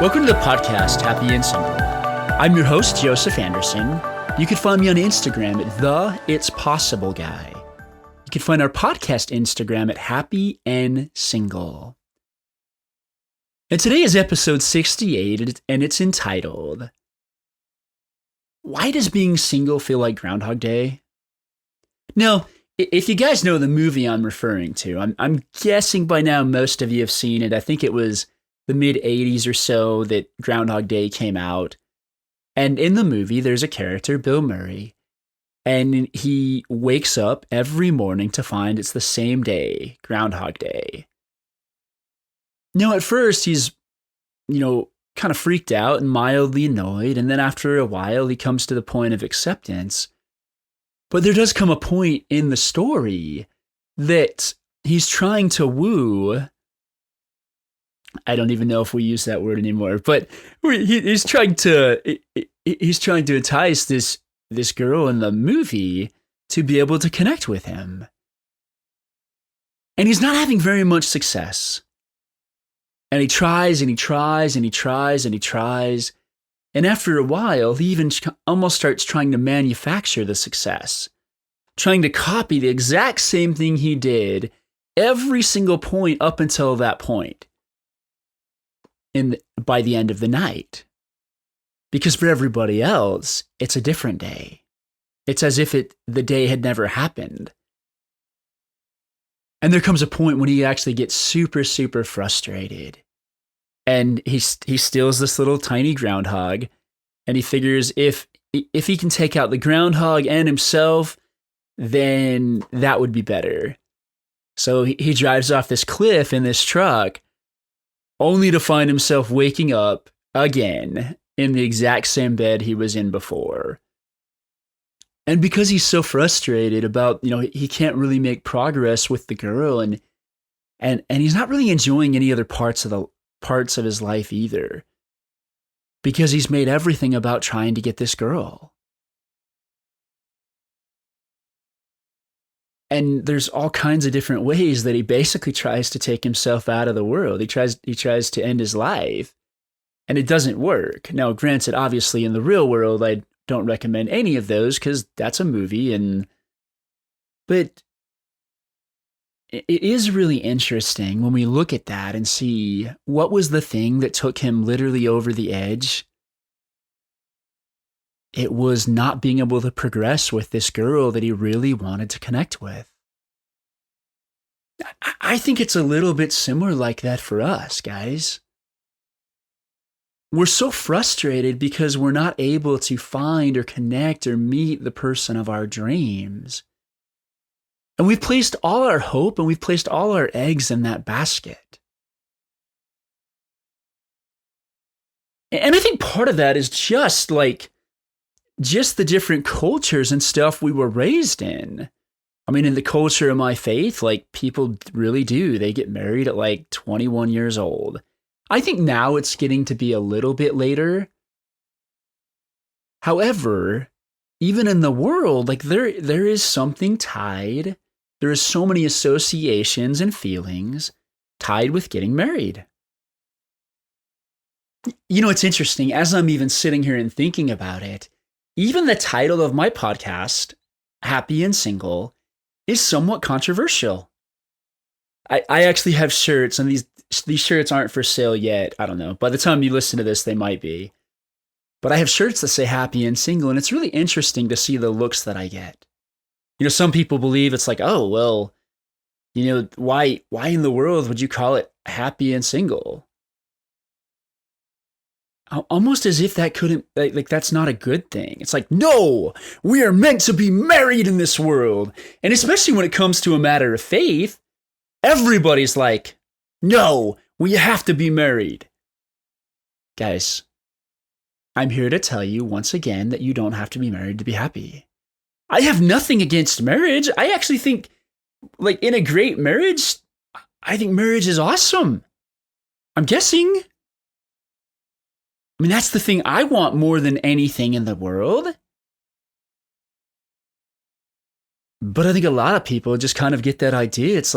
Welcome to the podcast, Happy and Single. I'm your host, Joseph Anderson. You can find me on Instagram at the It's Possible Guy. You can find our podcast Instagram at Happy and Single. And today is episode 68, and it's entitled, Why Does Being Single Feel Like Groundhog Day? Now, if you guys know the movie I'm referring to, I'm guessing by now most of you have seen it. I think it was the mid-'80s or so that Groundhog Day came out. And in the movie, there's a character, Bill Murray, and he wakes up every morning to find it's the same day, Groundhog Day. Now, at first, he's, kind of freaked out and mildly annoyed, and then after a while, he comes to the point of acceptance. But there does come a point in the story that he's trying to woo. I don't even know if we use that word anymore, but he's trying to entice this girl in the movie to be able to connect with him. And he's not having very much success. And he tries and he tries and he tries and he tries. And after a while, he even almost starts trying to manufacture the success, trying to copy the exact same thing he did every single point up until that point. By the end of the night. Because for everybody else, it's a different day. It's as if the day had never happened. And there comes a point when he actually gets super, super frustrated. And he steals this little tiny groundhog, and he figures if he can take out the groundhog and himself, then that would be better. So he drives off this cliff in this truck, only to find himself waking up again in the exact same bed he was in before. And because he's so frustrated about, he can't really make progress with the girl, and he's not really enjoying any other parts of his life either, because he's made everything about trying to get this girl. And there's all kinds of different ways that he basically tries to take himself out of the world. He tries to end his life, and it doesn't work. Now, granted, obviously in the real world, I don't recommend any of those because that's a movie. But it is really interesting when we look at that and see what was the thing that took him literally over the edge. It was not being able to progress with this girl that he really wanted to connect with. I think it's a little bit similar like that for us, guys. We're so frustrated because we're not able to find or connect or meet the person of our dreams. And we've placed all our hope and we've placed all our eggs in that basket. And I think part of that is just the different cultures and stuff we were raised in. I mean, in the culture of my faith, people really do. They get married at 21 years old. I think now it's getting to be a little bit later. However, even in the world, there is something tied. There is so many associations and feelings tied with getting married. It's interesting. As I'm even sitting here and thinking about it, even the title of my podcast, Happy and Single, is somewhat controversial. I actually have shirts, and these shirts aren't for sale yet. I don't know. By the time you listen to this, they might be. But I have shirts that say Happy and Single, and it's really interesting to see the looks that I get. Some people believe it's oh, well, why in the world would you call it Happy and Single? Almost as if that couldn't, that's not a good thing. It's no, we are meant to be married in this world. And especially when it comes to a matter of faith, everybody's no, we have to be married. Guys, I'm here to tell you once again that you don't have to be married to be happy. I have nothing against marriage. I actually think, in a great marriage, I think marriage is awesome. I'm guessing. I mean, that's the thing I want more than anything in the world. But I think a lot of people just kind of get that idea. It's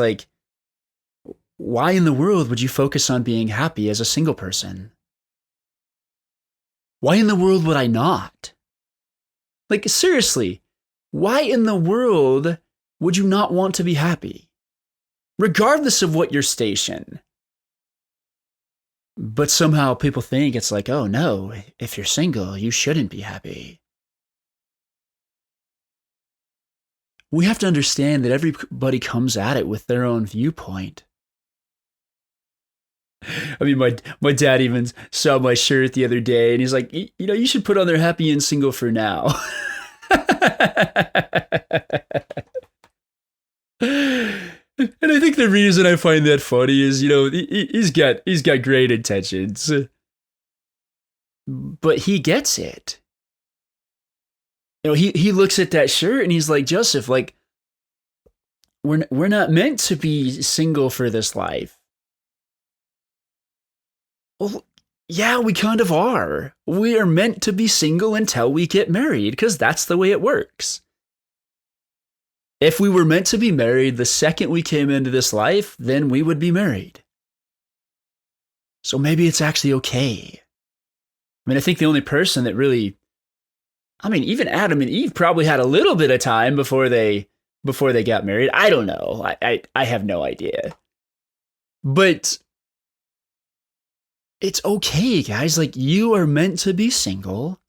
why in the world would you focus on being happy as a single person? Why in the world would I not? Like, seriously, why in the world would you not want to be happy? Regardless of what your station. But somehow people think it's like, oh no, if you're single, you shouldn't be happy. We have to understand that everybody comes at it with their own viewpoint. I mean, my dad even saw my shirt the other day, and he's like, you should put on there happy and single for now. And I think the reason I find that funny is, he's got great intentions, but he gets it. He looks at that shirt and he's like, Joseph, like, we're not meant to be single for this life. Well, yeah, we kind of are. We are meant to be single until we get married, because that's the way it works. If we were meant to be married the second we came into this life, then we would be married. So maybe it's actually okay. I mean, I think the only person that really, even Adam and Eve probably had a little bit of time before they got married. I don't know. I have no idea. But it's okay, guys. Like, you are meant to be single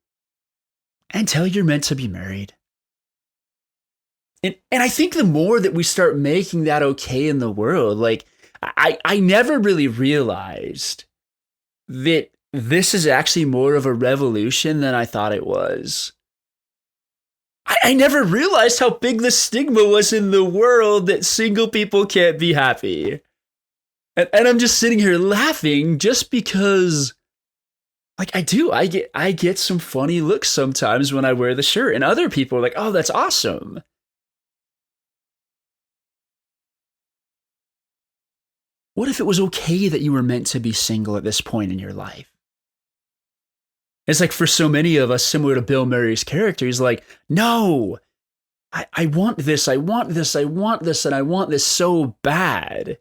until you're meant to be married. And I think the more that we start making that okay in the world, like, I never really realized that this is actually more of a revolution than I thought it was. I never realized how big the stigma was in the world that single people can't be happy. And I'm just sitting here laughing just because, like, I get some funny looks sometimes when I wear the shirt, and other people are like, oh, that's awesome. What if it was okay that you were meant to be single at this point in your life? It's like, for so many of us, similar to Bill Murray's character, he's like, no, I want this, I want this, I want this, and I want this so bad.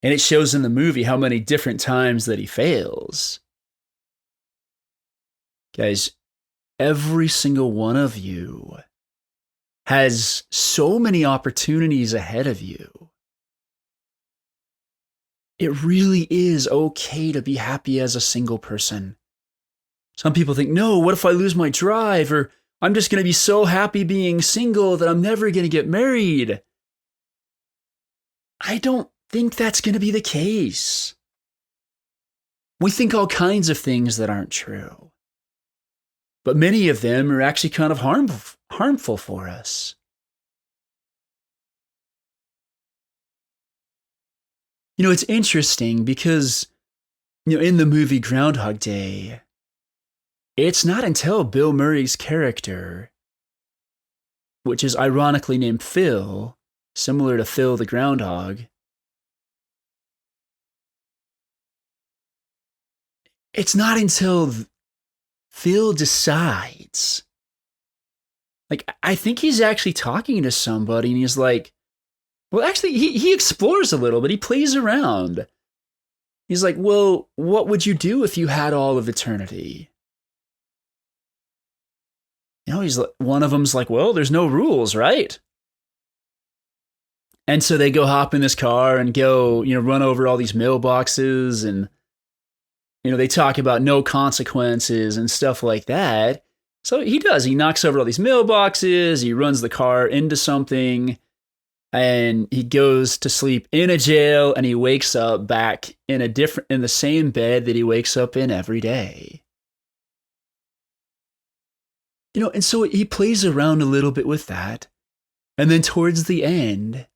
And it shows in the movie how many different times that he fails. Guys, every single one of you has so many opportunities ahead of you. It really is okay to be happy as a single person. Some people think, no, what if I lose my drive? Or I'm just going to be so happy being single that I'm never going to get married. I don't think that's going to be the case. We think all kinds of things that aren't true. But many of them are actually kind of harmful for us. It's interesting because, in the movie Groundhog Day, it's not until Bill Murray's character, which is ironically named Phil, similar to Phil the Groundhog, it's not until Phil decides. Like, I think he's actually talking to somebody and he's like, well, actually, he explores a little bit. He plays around. He's like, well, what would you do if you had all of eternity? He's like, one of them's like, well, there's no rules, right? And so they go hop in this car and go, run over all these mailboxes, and, they talk about no consequences and stuff like that. So he does. He knocks over all these mailboxes. He runs the car into something, and he goes to sleep in a jail, and he wakes up back in the same bed that he wakes up in every day. And so he plays around a little bit with that. And then towards the end,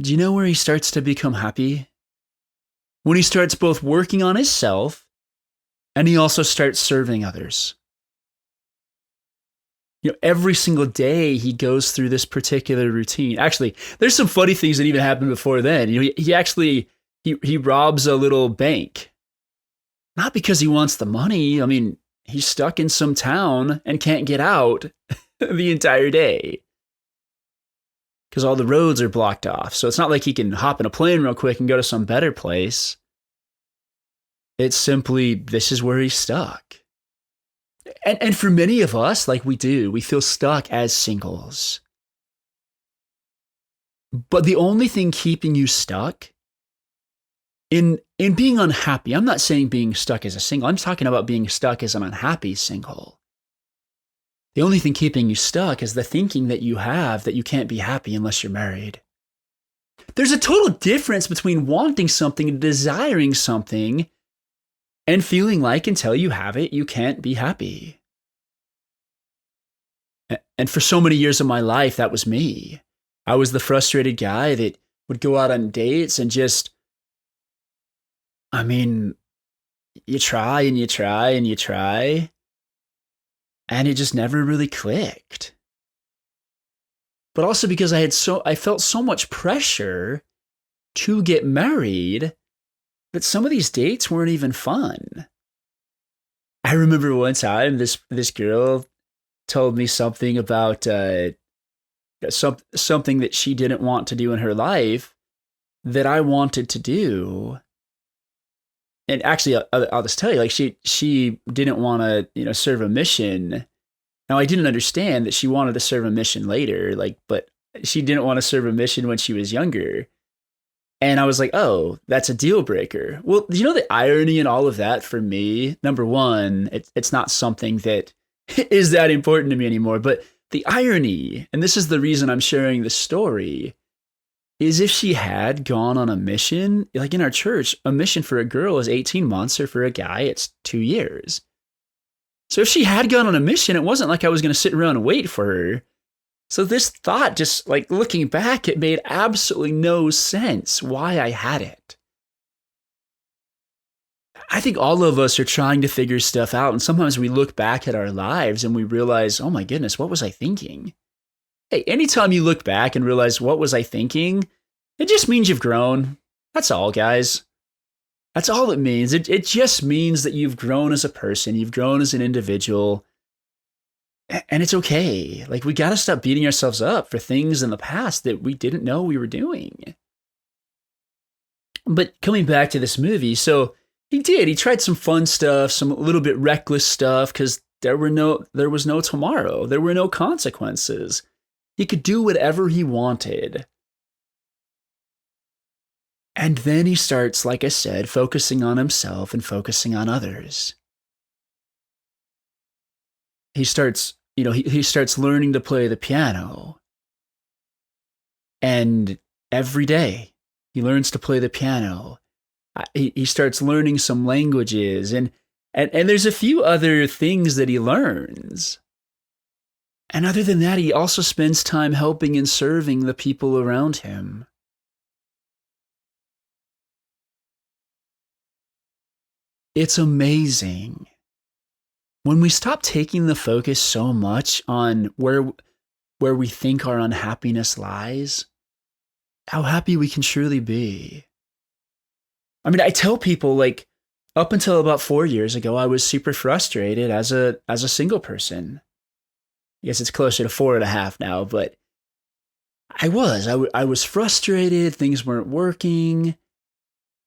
do you know where he starts to become happy? When he starts both working on himself and he also starts serving others. Every single day he goes through this particular routine. Actually, there's some funny things that even happened before then. He actually robs a little bank. Not because he wants the money. He's stuck in some town and can't get out the entire day because all the roads are blocked off. So it's not like he can hop in a plane real quick and go to some better place. It's simply, this is where he's stuck. And for many of us, like we feel stuck as singles. But the only thing keeping you stuck in being unhappy, I'm not saying being stuck as a single, I'm talking about being stuck as an unhappy single. The only thing keeping you stuck is the thinking that you have that you can't be happy unless you're married. There's a total difference between wanting something and desiring something and feeling like until you have it, you can't be happy. And for so many years of my life, that was me. I was the frustrated guy that would go out on dates and just, I mean, you try and you try and you try, and it just never really clicked. But also because I felt so much pressure to get married that some of these dates weren't even fun. I remember one time this girl told me something about something that she didn't want to do in her life that I wanted to do. And actually, I'll just tell you, like she didn't want to, serve a mission. Now, I didn't understand that she wanted to serve a mission later, but she didn't want to serve a mission when she was younger. And I was like, oh, that's a deal breaker. Well, the irony in all of that for me, number one, it's not something that is that important to me anymore. But the irony, and this is the reason I'm sharing this story, is if she had gone on a mission, like in our church, a mission for a girl is 18 months, or for a guy, it's 2 years. So if she had gone on a mission, it wasn't like I was going to sit around and wait for her. So this thought, just like looking back, it made absolutely no sense why I had it. I think all of us are trying to figure stuff out. And sometimes we look back at our lives and we realize, oh my goodness, what was I thinking? Hey, anytime you look back and realize, what was I thinking? It just means you've grown. That's all, guys. That's all it means. It just means that you've grown as a person. You've grown as an individual. And it's okay. Like, we got to stop beating ourselves up for things in the past that we didn't know we were doing. But coming back to this movie, so he tried some fun stuff, some a little bit reckless stuff, because there was no tomorrow. There were no consequences. He could do whatever he wanted. And then he starts, like I said, focusing on himself and focusing on others. He starts, he starts learning to play the piano. And every day he learns to play the piano. He starts learning some languages, and there's a few other things that he learns. And other than that, he also spends time helping and serving the people around him. It's amazing. When we stop taking the focus so much on where we think our unhappiness lies, how happy we can truly be. I mean, I tell people, like, up until about 4 years ago, I was super frustrated as a single person. I guess it's closer to 4.5 now, but I was frustrated. Things weren't working.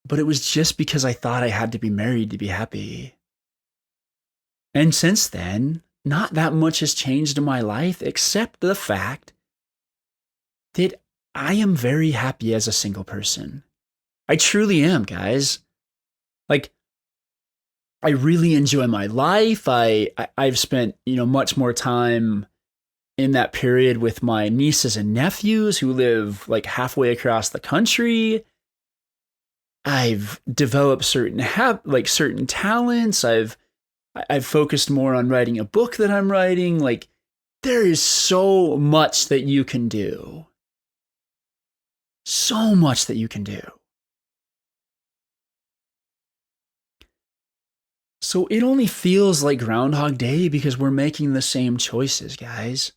But it was just because I thought I had to be married to be happy. And since then, not that much has changed in my life except the fact that I am very happy as a single person. I truly am, guys. Like, I really enjoy my life. I've spent, much more time in that period with my nieces and nephews who live like halfway across the country. I've developed certain talents. I've focused more on writing a book that I'm writing. Like, there is so much that you can do. So much that you can do. So it only feels like Groundhog Day because we're making the same choices, guys.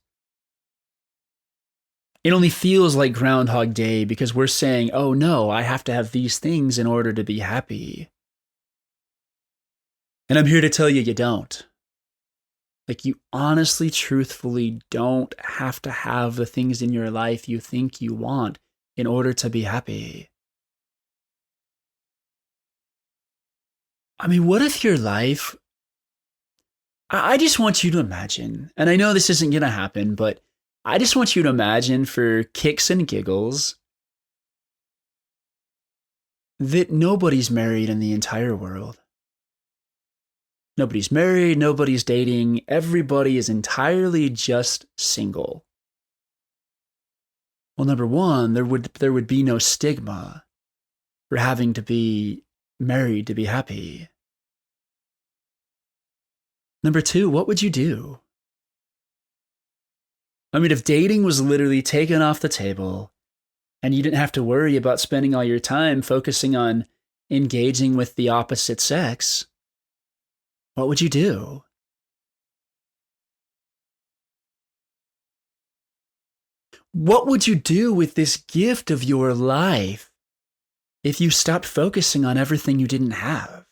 It only feels like Groundhog Day because we're saying, oh no, I have to have these things in order to be happy. And I'm here to tell you, you don't. Like, you honestly, truthfully don't have to have the things in your life you think you want in order to be happy. I mean, what if your life, I just want you to imagine, and I know this isn't going to happen, but I just want you to imagine for kicks and giggles that nobody's married in the entire world. Nobody's married, nobody's dating, everybody is entirely just single. Well, number one, there would be no stigma for having to be married to be happy. Number two, what would you do? I mean, if dating was literally taken off the table and you didn't have to worry about spending all your time focusing on engaging with the opposite sex, what would you do? What would you do with this gift of your life if you stopped focusing on everything you didn't have?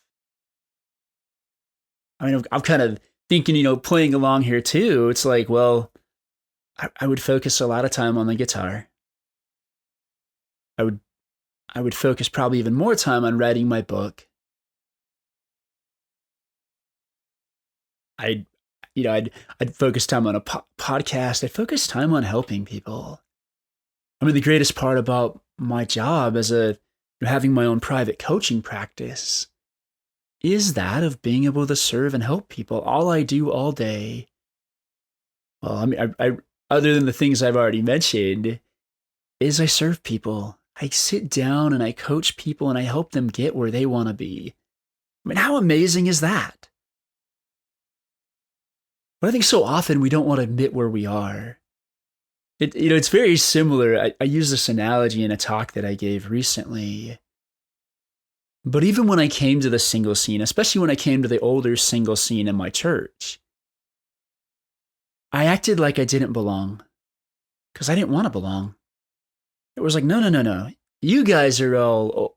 I mean, I'm kind of thinking, playing along here too. It's like, well, I would focus a lot of time on the guitar. I would focus probably even more time on writing my book. I'd focus time on a podcast. I'd focus time on helping people. I mean, the greatest part about my job as having my own private coaching practice is that of being able to serve and help people. All I do all day, well, I mean, I other than the things I've already mentioned, is I serve people. I sit down and I coach people and I help them get where they want to be. I mean, how amazing is that? But I think so often we don't want to admit where we are. It's very similar. I use this analogy in a talk that I gave recently. But even when I came to the single scene, especially when I came to the older single scene in my church, I acted like I didn't belong because I didn't want to belong. It was like, no. You guys are all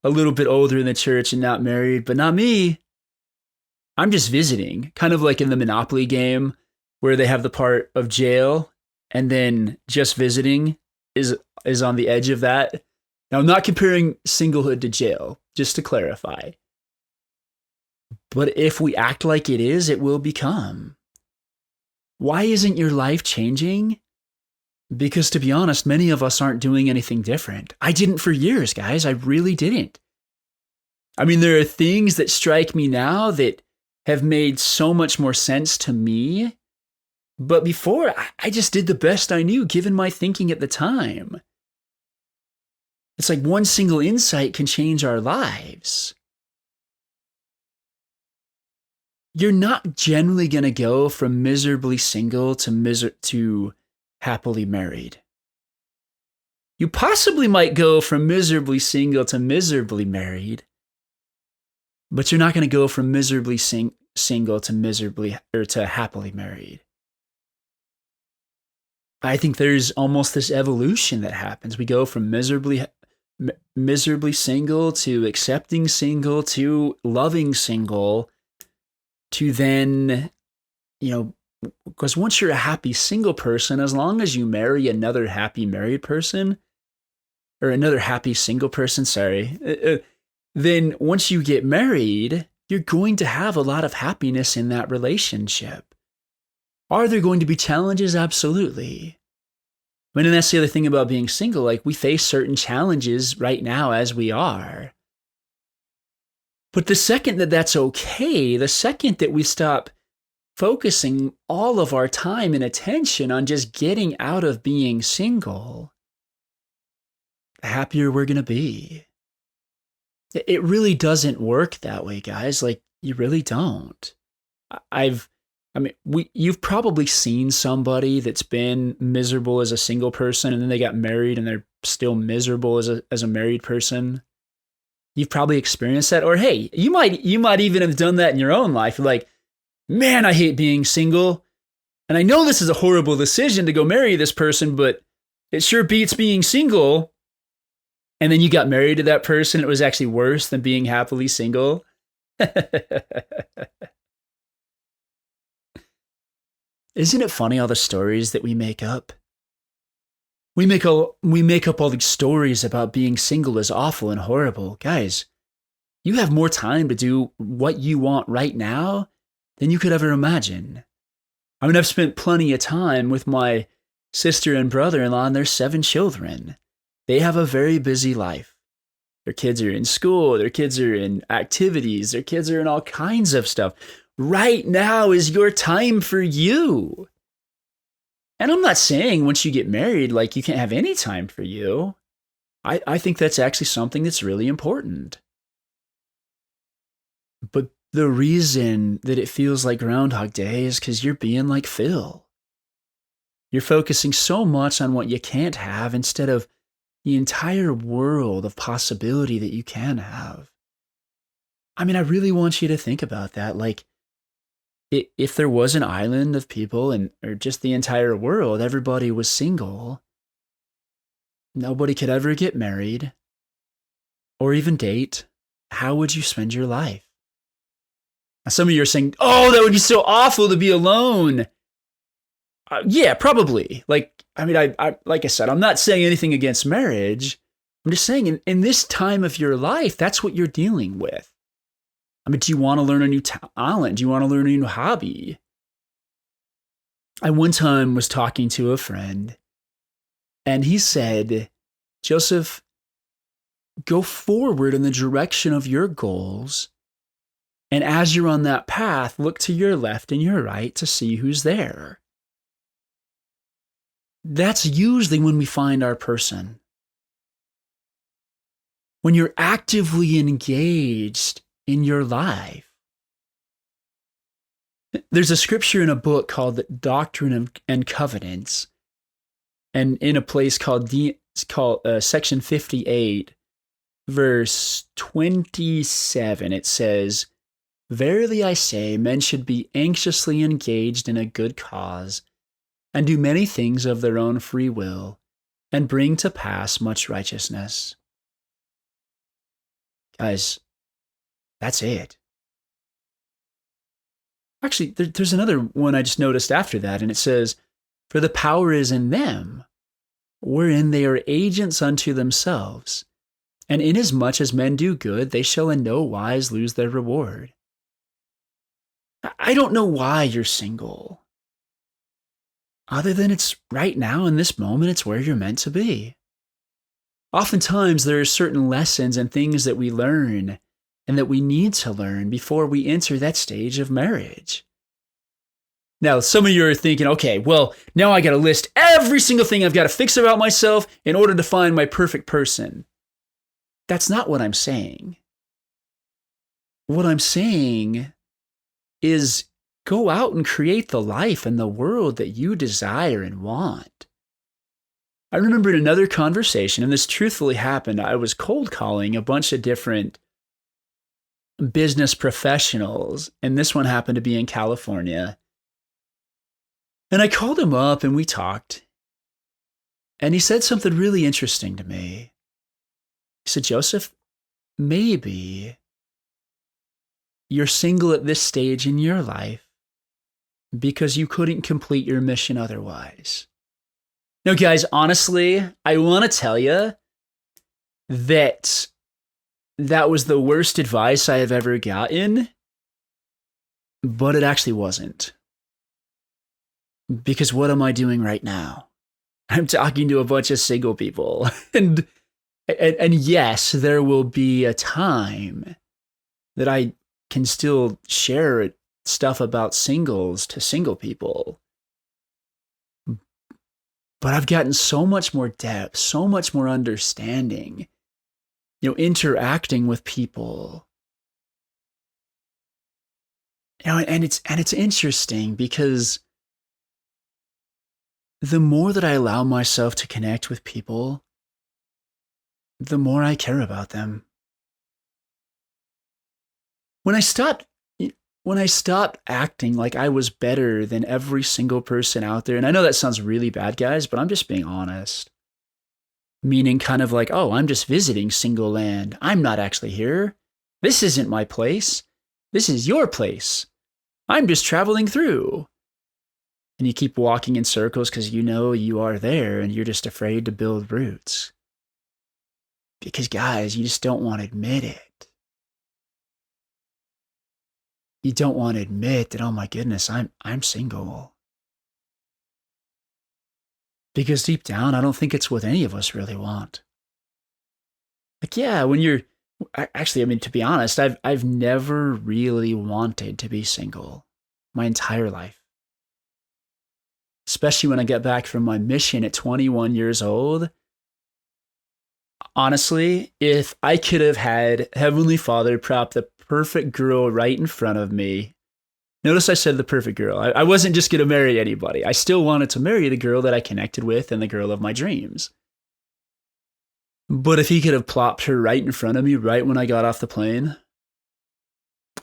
a little bit older in the church and not married, but not me. I'm just visiting, kind of like in the Monopoly game where they have the part of jail and then just visiting is on the edge of that. Now, I'm not comparing singlehood to jail, just to clarify. But if we act like it is, it will become. Why isn't your life changing? Because to be honest, many of us aren't doing anything different. I didn't for years, guys. I really didn't. I mean, there are things that strike me now that have made so much more sense to me. But before, I just did the best I knew given my thinking at the time. It's like one single insight can change our lives. You're not generally going to go from miserably single to happily married. You possibly might go from miserably single to miserably married, but you're not going to go from miserably single to happily married. I think there's almost this evolution that happens. We go from miserably single to accepting single to loving single to then, because once you're a happy single person, as long as you marry another happy married person, or another happy single person, then once you get married, you're going to have a lot of happiness in that relationship. Are there going to be challenges? Absolutely. I mean, and that's the other thing about being single. Like, we face certain challenges right now as we are. But the second that that's okay, the second that we stop focusing all of our time and attention on just getting out of being single, the happier we're going to be. It really doesn't work that way, guys. Like, you really don't. You've probably seen somebody that's been miserable as a single person and then they got married and they're still miserable as a married person. You've probably experienced that. Or hey, you might even have done that in your own life. You're like, man, I hate being single. And I know this is a horrible decision to go marry this person, but it sure beats being single. And then you got married to that person. It was actually worse than being happily single. Isn't it funny all the stories that we make up? We make up all these stories about being single as awful and horrible. Guys, You have more time to do what you want right now than you could ever imagine. I mean, I've spent plenty of time with my sister and brother-in-law and their 7 children. They have a very busy life. Their kids are in school, their kids are in activities, their kids are in all kinds of stuff. Right now is your time for you. And I'm not saying once you get married, like you can't have any time for you. I think that's actually something that's really important. But the reason that it feels like Groundhog Day is because you're being like Phil. You're focusing so much on what you can't have instead of the entire world of possibility that you can have. I mean, I really want you to think about that. Like, if there was an island of people or just the entire world, everybody was single, nobody could ever get married or even date, how would you spend your life? Now, some of you are saying, oh, that would be so awful to be alone. Yeah, probably. Like, I mean, I like I said, I'm not saying anything against marriage. I'm just saying in this time of your life, that's what you're dealing with. I mean, do you want to learn a new talent? Do you want to learn a new hobby? I one time was talking to a friend, and he said, Joseph, go forward in the direction of your goals. And as you're on that path, look to your left and your right to see who's there. That's usually when we find our person. When you're actively engaged in your life. There's a scripture in a book called the Doctrine and Covenants, and in a place called section 58, verse 27, it says, Verily I say, men should be anxiously engaged in a good cause, and do many things of their own free will, and bring to pass much righteousness. Guys, that's it. Actually, there's another one I just noticed after that, and it says, For the power is in them, wherein they are agents unto themselves, and inasmuch as men do good, they shall in no wise lose their reward. I don't know why you're single, other than it's right now in this moment, it's where you're meant to be. Oftentimes, there are certain lessons and things that we learn and that we need to learn before we enter that stage of marriage. Now, some of you are thinking, okay, well, now I got to list every single thing I've got to fix about myself in order to find my perfect person. That's not what I'm saying. What I'm saying is go out and create the life and the world that you desire and want. I remember in another conversation, and this truthfully happened, I was cold calling a bunch of different business professionals, and this one happened to be in California. And I called him up and we talked, and he said something really interesting to me. He said, Joseph, maybe you're single at this stage in your life because you couldn't complete your mission otherwise. Now, guys, honestly, I want to tell you that was the worst advice I have ever gotten, but it actually wasn't. Because what am I doing right now? I'm talking to a bunch of single people. And yes, there will be a time that I can still share stuff about singles to single people. But I've gotten so much more depth, so much more understanding, interacting with people. And it's interesting because the more that I allow myself to connect with people, the more I care about them. When I stopped acting like I was better than every single person out there, and I know that sounds really bad, guys, but I'm just being honest. Meaning kind of like, oh, I'm just visiting single land. I'm not actually here. This isn't my place. This is your place. I'm just traveling through. And you keep walking in circles because you know you are there and you're just afraid to build roots. Because, guys, you just don't want to admit it. you don't want to admit that, oh my goodness, I'm single. Because deep down, I don't think it's what any of us really want. Like, yeah, when you're actually, I mean, to be honest, I've never really wanted to be single my entire life. Especially when I got back from my mission at 21 years old. Honestly, if I could have had Heavenly Father prop the perfect girl right in front of me, notice I said the perfect girl. I wasn't just going to marry anybody. I still wanted to marry the girl that I connected with and the girl of my dreams. But if he could have plopped her right in front of me right when I got off the plane,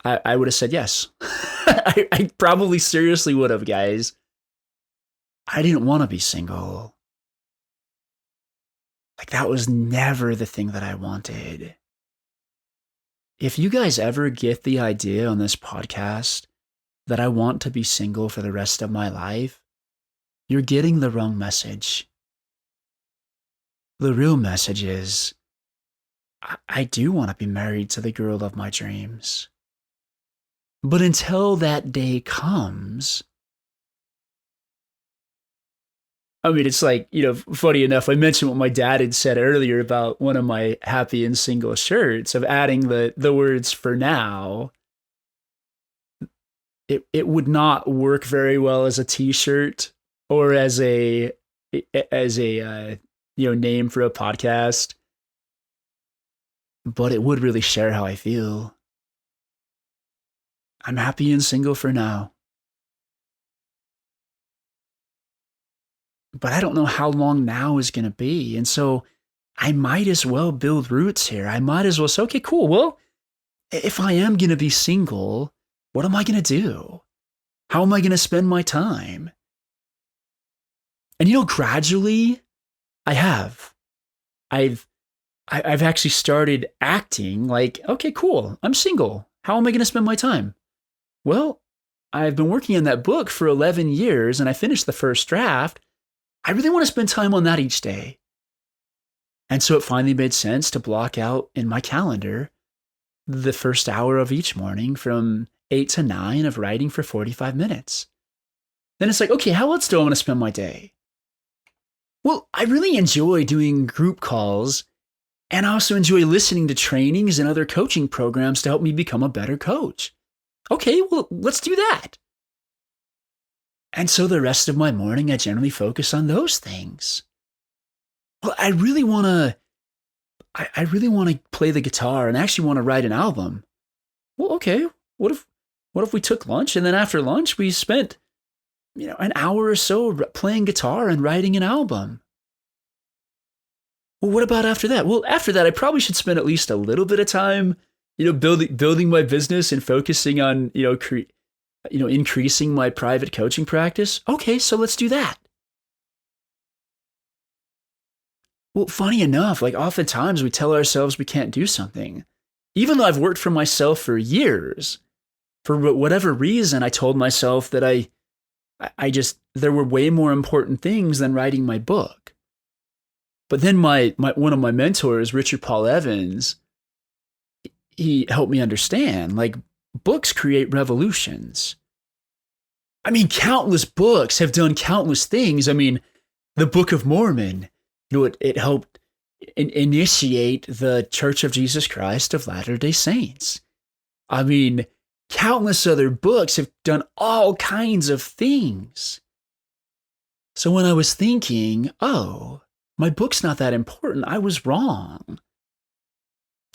I would have said yes. I probably seriously would have, guys. I didn't want to be single. Like, that was never the thing that I wanted. If you guys ever get the idea on this podcast that I want to be single for the rest of my life, you're getting the wrong message. The real message is, I do want to be married to the girl of my dreams. But until that day comes, I mean, it's like, funny enough, I mentioned what my dad had said earlier about one of my happy and single shirts of adding the words "for now." It would not work very well as a t-shirt or as a name for a podcast, but it would really share how I feel. I'm happy and single for now. But I don't know how long now is going to be. And so I might as well build roots here. I might as well say, okay, cool. Well, if I am going to be single, what am I going to do? How am I going to spend my time? And gradually I've actually started acting like, okay, cool. I'm single. How am I going to spend my time? Well, I've been working on that book for 11 years and I finished the first draft. I really want to spend time on that each day. And so it finally made sense to block out in my calendar the first hour of each morning from 8 to 9 of writing for 45 minutes. Then it's like, okay, how else do I want to spend my day? Well, I really enjoy doing group calls, and I also enjoy listening to trainings and other coaching programs to help me become a better coach. Okay, well, let's do that. And so the rest of my morning, I generally focus on those things. Well, I really want to play the guitar and actually want to write an album. Well, okay, what if we took lunch and then after lunch we spent, an hour or so playing guitar and writing an album? Well, what about after that? Well, after that, I probably should spend at least a little bit of time, building my business and focusing on, increasing my private coaching practice. Okay, so let's do that. Well, funny enough, like oftentimes we tell ourselves we can't do something. Even though I've worked for myself for years, for whatever reason, I told myself that there were way more important things than writing my book. But then one of my mentors, Richard Paul Evans, he helped me understand, like, books create revolutions. I mean, countless books have done countless things. I mean, the Book of Mormon, it helped initiate the Church of Jesus Christ of Latter-day Saints. I mean, countless other books have done all kinds of things. So when I was thinking, oh, my book's not that important, I was wrong.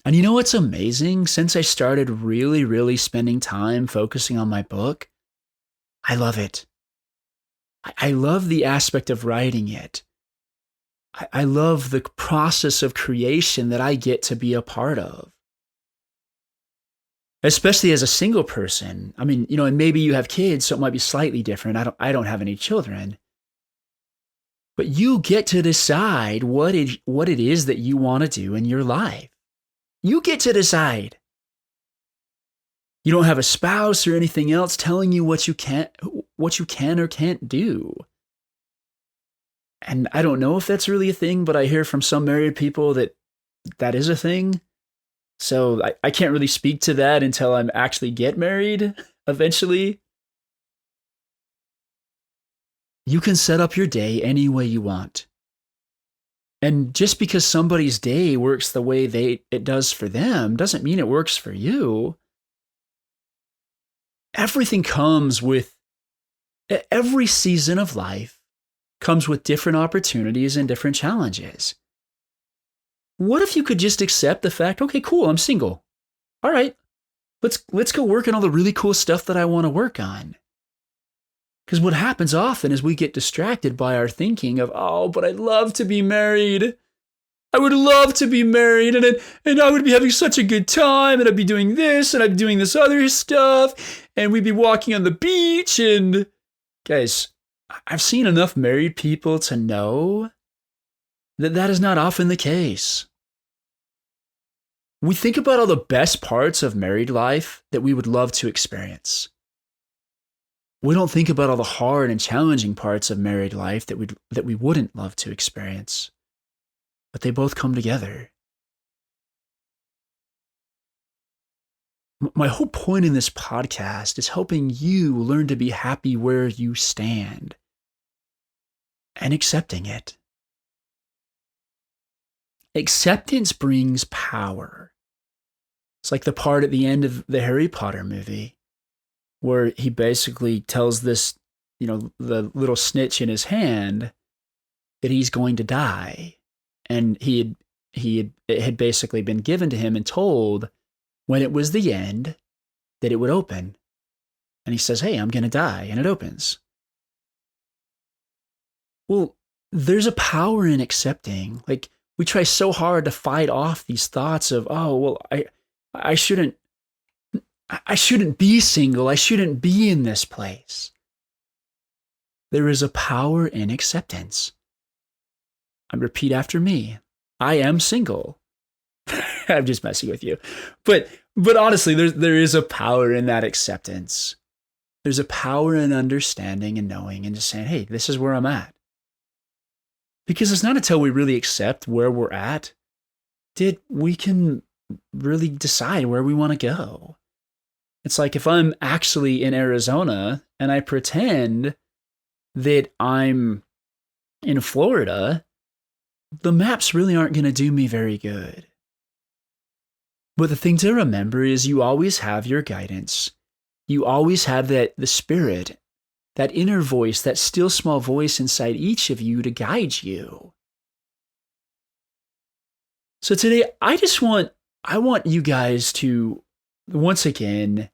And you know what's amazing? Since I started really, really spending time focusing on my book, I love it. I love the aspect of writing it. I love the process of creation that I get to be a part of. Especially as a single person. I mean, and maybe you have kids, so it might be slightly different. I don't have any children. But you get to decide what it is that you want to do in your life. You get to decide. You don't have a spouse or anything else telling you what you can or can't do. And I don't know if that's really a thing, but I hear from some married people that is a thing. So I can't really speak to that until I actually get married. eventually, you can set up your day any way you want. And just because somebody's day works the way it does for them doesn't mean it works for you. Everything comes with, every season of life comes with different opportunities and different challenges. What if you could just accept the fact, okay, cool, I'm single. All right, let's go work on all the really cool stuff that I want to work on. Because what happens often is we get distracted by our thinking of, oh, but I'd love to be married. I would love to be married, and I would be having such a good time, and I'd be doing this, and I'd be doing this other stuff, and we'd be walking on the beach. And guys, I've seen enough married people to know that that is not often the case. We think about all the best parts of married life that we would love to experience. We don't think about all the hard and challenging parts of married life that we wouldn't love to experience. But they both come together. My whole point in this podcast is helping you learn to be happy where you stand and accepting it. Acceptance brings power. It's like the part at the end of the Harry Potter movie where he basically tells this, the little snitch in his hand that he's going to die. And it had basically been given to him and told when it was the end that it would open. And he says, hey, I'm going to die. And it opens. Well, there's a power in accepting. Like, we try so hard to fight off these thoughts of, oh, well, I shouldn't be single. I shouldn't be in this place. There is a power in acceptance. And repeat after me. I am single. I'm just messing with you. But honestly, there is a power in that acceptance. There's a power in understanding and knowing and just saying, hey, this is where I'm at. Because it's not until we really accept where we're at that we can really decide where we want to go. It's like if I'm actually in Arizona and I pretend that I'm in Florida, the maps really aren't going to do me very good. But the thing to remember is you always have your guidance. You always have the spirit, that inner voice, that still small voice inside each of you to guide you. So today, I want you guys to, once again,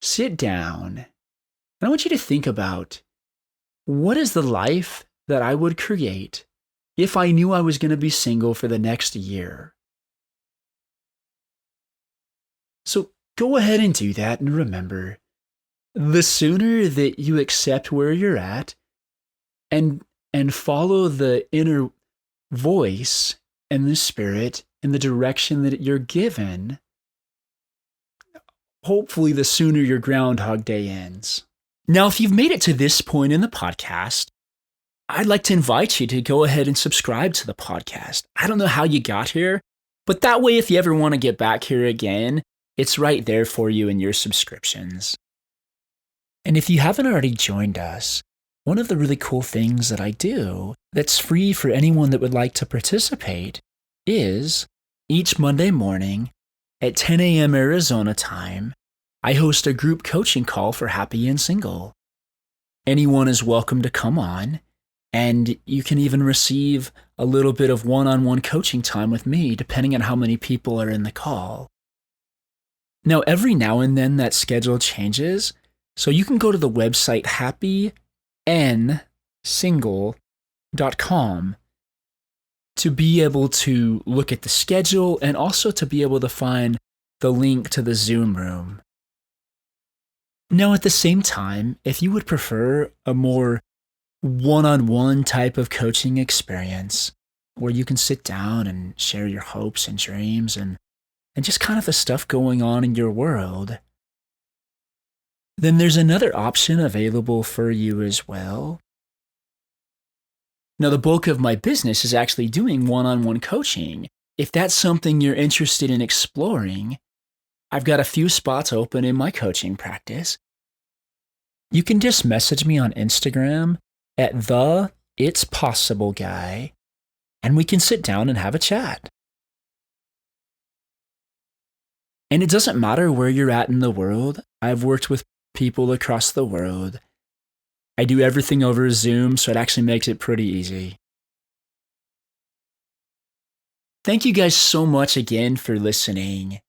sit down. And I want you to think about, what is the life that I would create if I knew I was going to be single for the next year? So go ahead and do that, and remember, the sooner that you accept where you're at and follow the inner voice and the spirit in the direction that you're given, hopefully the sooner your Groundhog Day ends. Now, if you've made it to this point in the podcast, I'd like to invite you to go ahead and subscribe to the podcast. I don't know how you got here, but that way, if you ever want to get back here again, it's right there for you in your subscriptions. And if you haven't already joined us, one of the really cool things that I do that's free for anyone that would like to participate is each Monday morning at 10 a.m. Arizona time, I host a group coaching call for Happy and Single. Anyone is welcome to come on, and you can even receive a little bit of one-on-one coaching time with me, depending on how many people are in the call. Now, every now and then that schedule changes, so you can go to the website happynsingle.com to be able to look at the schedule and also to be able to find the link to the Zoom room. Now, at the same time, if you would prefer a more one-on-one type of coaching experience where you can sit down and share your hopes and dreams and just kind of the stuff going on in your world, then there's another option available for you as well. Now, the bulk of my business is actually doing one-on-one coaching. If that's something you're interested in exploring, I've got a few spots open in my coaching practice, you can just message me on Instagram at the It's Possible Guy, and we can sit down and have a chat. And it doesn't matter where you're at in the world. I've worked with people across the world. I do everything over Zoom, so it actually makes it pretty easy. Thank you guys so much again for listening.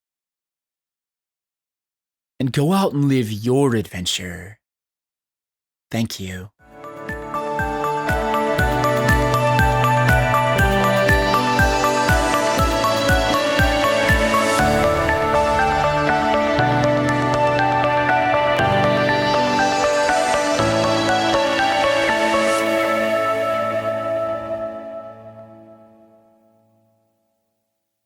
And go out and live your adventure. Thank you.